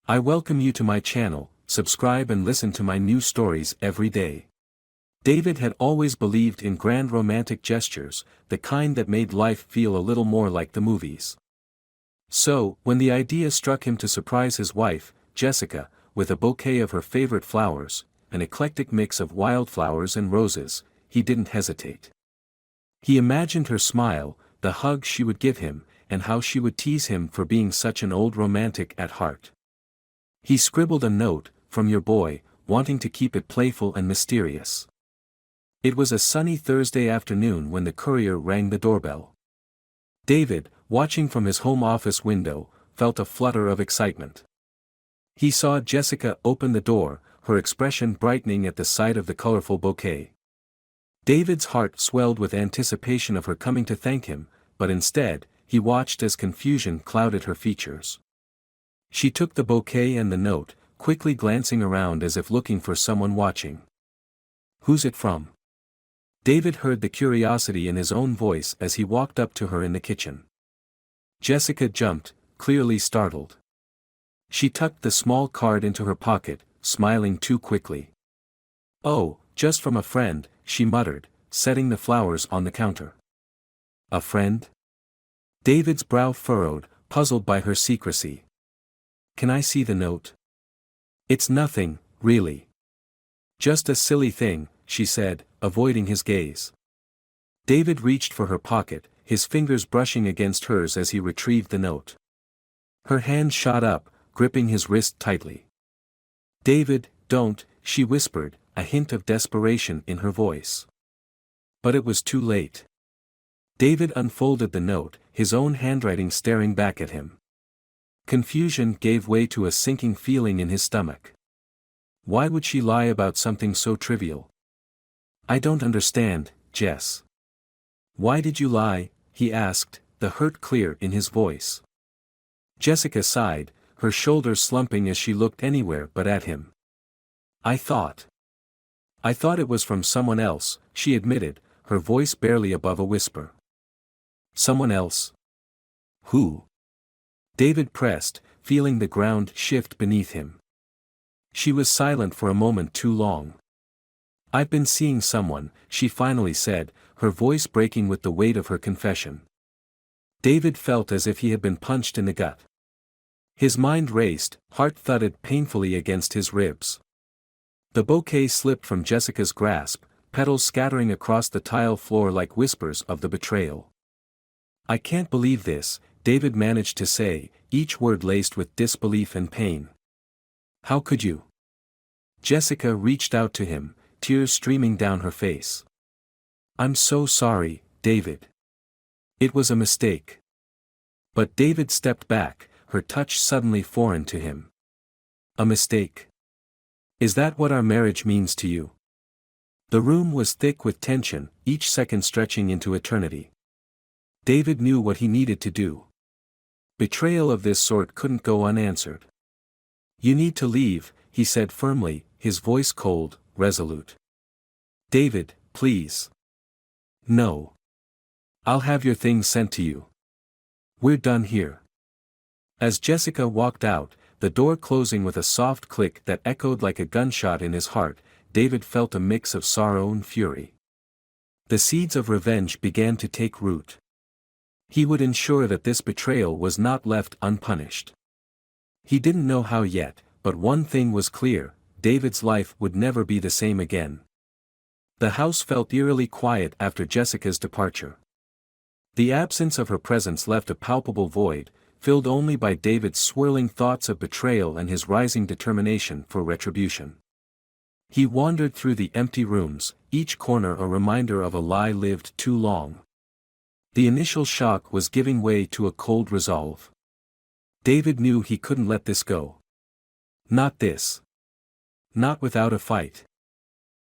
I welcome you to my channel. Subscribe and listen to my new stories every day. David had always believed in grand romantic gestures, the kind that made life feel a little more like the movies. So, when the idea struck him to surprise his wife, Jessica, with a bouquet of her favorite flowers, an eclectic mix of wildflowers and roses, he didn't hesitate. He imagined her smile, the hug she would give him, and how she would tease him for being such an old romantic at heart. He scribbled a note, "From your boy," wanting to keep it playful and mysterious. It was a sunny Thursday afternoon when the courier rang the doorbell. David, watching from his home office window, felt a flutter of excitement. He saw Jessica open the door, her expression brightening at the sight of the colorful bouquet. David's heart swelled with anticipation of her coming to thank him, but instead, he watched as confusion clouded her features. She took the bouquet and the note, quickly glancing around as if looking for someone watching. "Who's it from?" David heard the curiosity in his own voice as he walked up to her in the kitchen. Jessica jumped, clearly startled. She tucked the small card into her pocket, smiling too quickly. "Oh, just from a friend," she muttered, setting the flowers on the counter. "A friend?" David's brow furrowed, puzzled by her secrecy. "Can I see the note?" "It's nothing, really. Just a silly thing," she said, avoiding his gaze. David reached for her pocket, his fingers brushing against hers as he retrieved the note. Her hand shot up, gripping his wrist tightly. "David, don't," she whispered, a hint of desperation in her voice. But it was too late. David unfolded the note, his own handwriting staring back at him. Confusion gave way to a sinking feeling in his stomach. Why would she lie about something so trivial? "I don't understand, Jess." "Why did you lie?" he asked, the hurt clear in his voice. Jessica sighed, her shoulders slumping as she looked anywhere but at him. I thought it was from someone else," she admitted, her voice barely above a whisper. "Someone else? Who?" David pressed, feeling the ground shift beneath him. She was silent for a moment too long. "I've been seeing someone," she finally said, her voice breaking with the weight of her confession. David felt as if he had been punched in the gut. His mind raced, heart thudded painfully against his ribs. The bouquet slipped from Jessica's grasp, petals scattering across the tile floor like whispers of the betrayal. "I can't believe this," David managed to say, each word laced with disbelief and pain. "How could you?" Jessica reached out to him, tears streaming down her face. "I'm so sorry, David. It was a mistake." But David stepped back, her touch suddenly foreign to him. "A mistake? Is that what our marriage means to you?" The room was thick with tension, each second stretching into eternity. David knew what he needed to do. Betrayal of this sort couldn't go unanswered. "You need to leave," he said firmly, his voice cold, resolute. "David, please." "No. I'll have your things sent to you. We're done here." As Jessica walked out, the door closing with a soft click that echoed like a gunshot in his heart, David felt a mix of sorrow and fury. The seeds of revenge began to take root. He would ensure that this betrayal was not left unpunished. He didn't know how yet, but one thing was clear: David's life would never be the same again. The house felt eerily quiet after Jessica's departure. The absence of her presence left a palpable void, filled only by David's swirling thoughts of betrayal and his rising determination for retribution. He wandered through the empty rooms, each corner a reminder of a lie lived too long. The initial shock was giving way to a cold resolve. David knew he couldn't let this go. Not this. Not without a fight.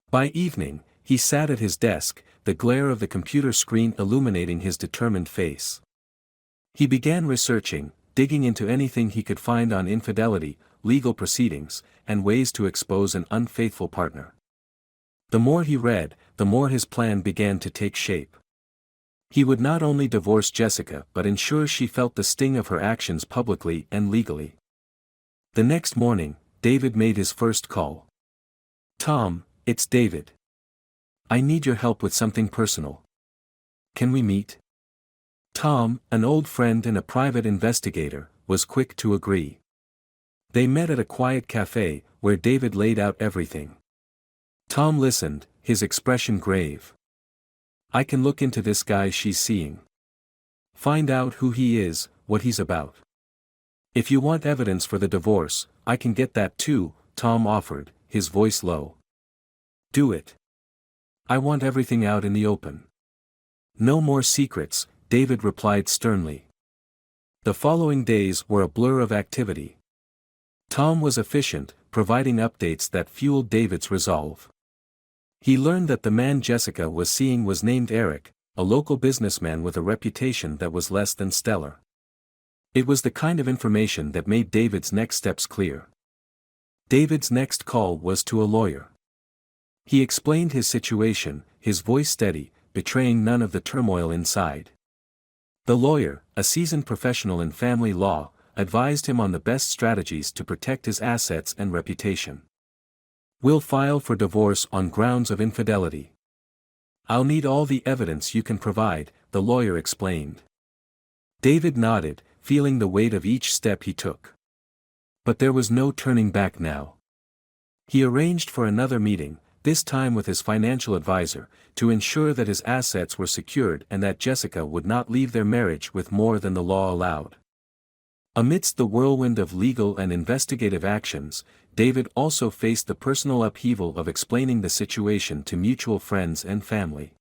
By evening, he sat at his desk, the glare of the computer screen illuminating his determined face. He began researching, digging into anything he could find on infidelity, legal proceedings, and ways to expose an unfaithful partner. The more he read, the more his plan began to take shape. He would not only divorce Jessica but ensure she felt the sting of her actions publicly and legally. The next morning, David made his first call. "Tom, it's David. I need your help with something personal. Can we meet?" Tom, an old friend and a private investigator, was quick to agree. They met at a quiet cafe, where David laid out everything. Tom listened, his expression grave. "I can look into this guy she's seeing. Find out who he is, what he's about. If you want evidence for the divorce, I can get that too," Tom offered, his voice low. "Do it. I want everything out in the open." "No more secrets," David replied sternly. The following days were a blur of activity. Tom was efficient, providing updates that fueled David's resolve. He learned that the man Jessica was seeing was named Eric, a local businessman with a reputation that was less than stellar. It was the kind of information that made David's next steps clear. David's next call was to a lawyer. He explained his situation, his voice steady, betraying none of the turmoil inside. The lawyer, a seasoned professional in family law, advised him on the best strategies to protect his assets and reputation. "We'll file for divorce on grounds of infidelity. I'll need all the evidence you can provide," the lawyer explained. David nodded, feeling the weight of each step he took. But there was no turning back now. He arranged for another meeting, this time with his financial advisor, to ensure that his assets were secured and that Jessica would not leave their marriage with more than the law allowed. Amidst the whirlwind of legal and investigative actions, David also faced the personal upheaval of explaining the situation to mutual friends and family.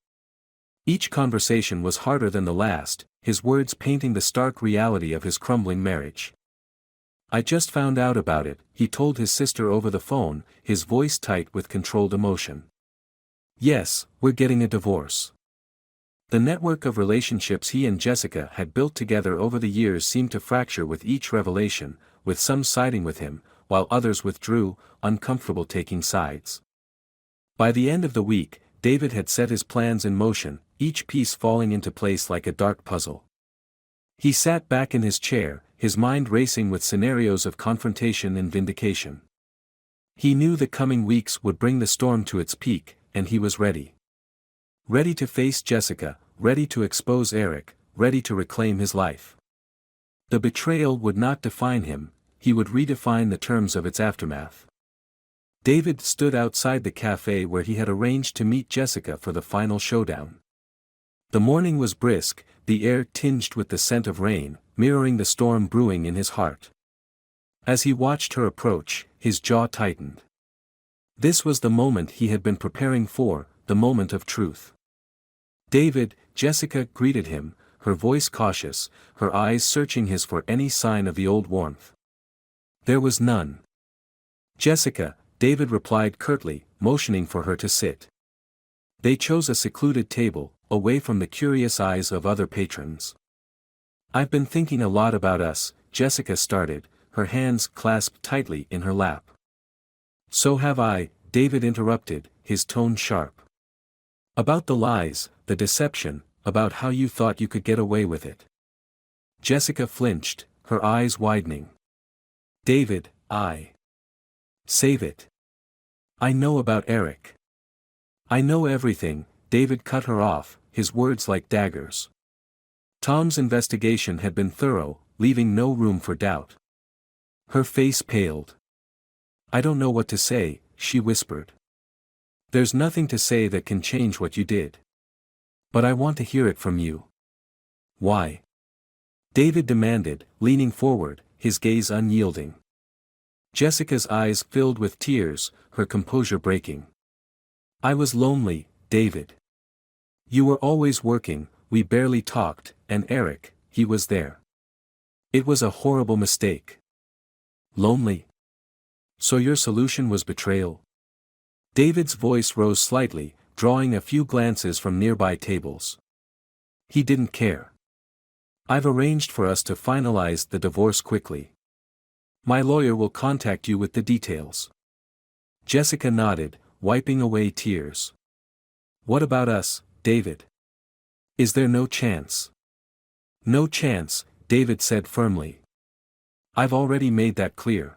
Each conversation was harder than the last, his words painting the stark reality of his crumbling marriage. "I just found out about it," he told his sister over the phone, his voice tight with controlled emotion. "Yes, we're getting a divorce." The network of relationships he and Jessica had built together over the years seemed to fracture with each revelation, with some siding with him, while others withdrew, uncomfortable taking sides. By the end of the week, David had set his plans in motion, each piece falling into place like a dark puzzle. He sat back in his chair, his mind racing with scenarios of confrontation and vindication. He knew the coming weeks would bring the storm to its peak, and he was ready. Ready to face Jessica, ready to expose Eric, ready to reclaim his life. The betrayal would not define him, he would redefine the terms of its aftermath. David stood outside the cafe where he had arranged to meet Jessica for the final showdown. The morning was brisk, the air tinged with the scent of rain, mirroring the storm brewing in his heart. As he watched her approach, his jaw tightened. This was the moment he had been preparing for, the moment of truth. "David," Jessica greeted him, her voice cautious, her eyes searching his for any sign of the old warmth. There was none. "Jessica," David replied curtly, motioning for her to sit. They chose a secluded table, away from the curious eyes of other patrons. "I've been thinking a lot about us," Jessica started, her hands clasped tightly in her lap. "So have I," David interrupted, his tone sharp. "About the lies, the deception, about how you thought you could get away with it." Jessica flinched, her eyes widening. "David, Save it. I know about Eric. I know everything," David cut her off, his words like daggers. Tom's investigation had been thorough, leaving no room for doubt. Her face paled. "I don't know what to say," she whispered. "There's nothing to say that can change what you did. But I want to hear it from you." "Why?" David demanded, leaning forward, his gaze unyielding. Jessica's eyes filled with tears, her composure breaking. "I was lonely, David. You were always working, we barely talked, and Eric, he was there. It was a horrible mistake." "Lonely? So your solution was betrayal?" David's voice rose slightly, drawing a few glances from nearby tables. He didn't care. "I've arranged for us to finalize the divorce quickly. My lawyer will contact you with the details." Jessica nodded, wiping away tears. "What about us, David? Is there no chance?" "No chance," David said firmly. "I've already made that clear.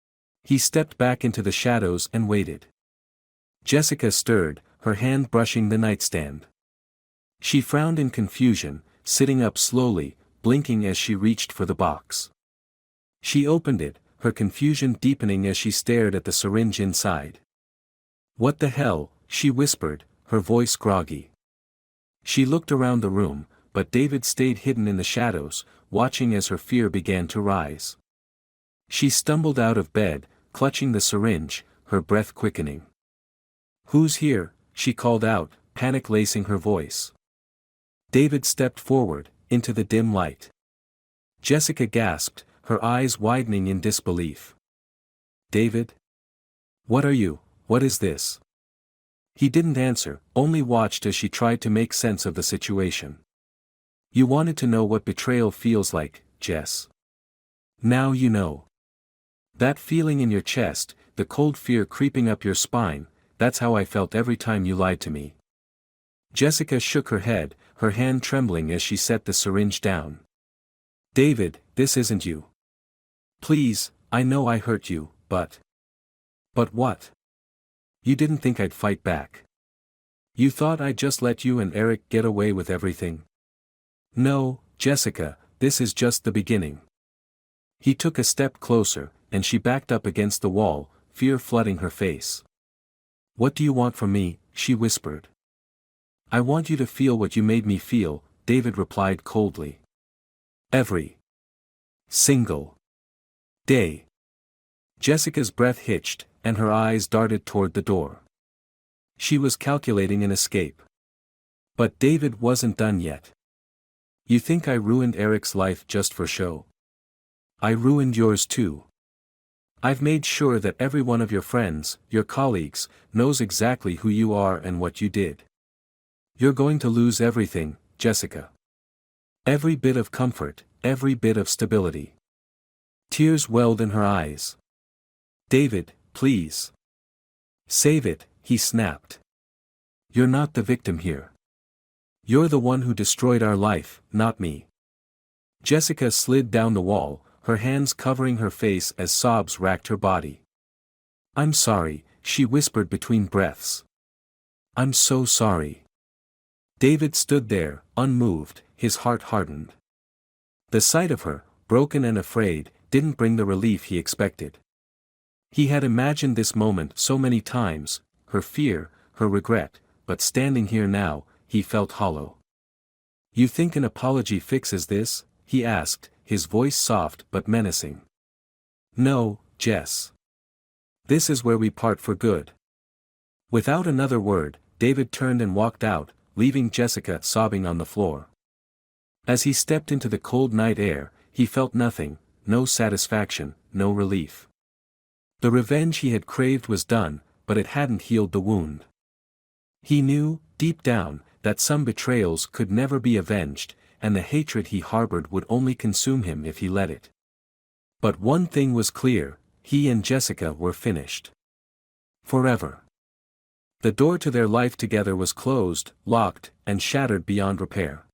He stepped back into the shadows and waited. Jessica stirred, her hand brushing the nightstand. She frowned in confusion, sitting up slowly, blinking as she reached for the box. She opened it, her confusion deepening as she stared at the syringe inside. "What the hell?" she whispered, her voice groggy. She looked around the room, but David stayed hidden in the shadows, watching as her fear began to rise. She stumbled out of bed, clutching the syringe, her breath quickening. "Who's here?" she called out, panic lacing her voice. David stepped forward, into the dim light. Jessica gasped, her eyes widening in disbelief. "David? What are you? What is this?" He didn't answer, only watched as she tried to make sense of the situation. "You wanted to know what betrayal feels like, Jess. Now you know. That feeling in your chest, the cold fear creeping up your spine, that's how I felt every time you lied to me." Jessica shook her head, her hand trembling as she set the syringe down. "David, this isn't you. Please, I know I hurt you, but..." "But what? You didn't think I'd fight back? You thought I'd just let you and Eric get away with everything? No, Jessica, this is just the beginning." He took a step closer, and she backed up against the wall, fear flooding her face. "What do you want from me?" she whispered. "I want you to feel what you made me feel," David replied coldly. "Every single day." Jessica's breath hitched, and her eyes darted toward the door. She was calculating an escape. But David wasn't done yet. "You think I ruined Eric's life just for show? I ruined yours too. I've made sure that every one of your friends, your colleagues, knows exactly who you are and what you did. You're going to lose everything, Jessica. Every bit of comfort, every bit of stability." Tears welled in her eyes. "David, please. Save it," he snapped. "You're not the victim here. You're the one who destroyed our life, not me." Jessica slid down the wall, her hands covering her face as sobs racked her body. "I'm sorry," she whispered between breaths. "I'm so sorry." David stood there, unmoved, his heart hardened. The sight of her, broken and afraid, didn't bring the relief he expected. He had imagined this moment so many times, her fear, her regret, but standing here now, he felt hollow. "You think an apology fixes this?" he asked, his voice soft but menacing. "No, Jess. This is where we part for good." Without another word, David turned and walked out, leaving Jessica sobbing on the floor. As he stepped into the cold night air, he felt nothing, no satisfaction, no relief. The revenge he had craved was done, but it hadn't healed the wound. He knew, deep down, that some betrayals could never be avenged, and the hatred he harbored would only consume him if he let it. But one thing was clear, he and Jessica were finished. Forever. The door to their life together was closed, locked, and shattered beyond repair.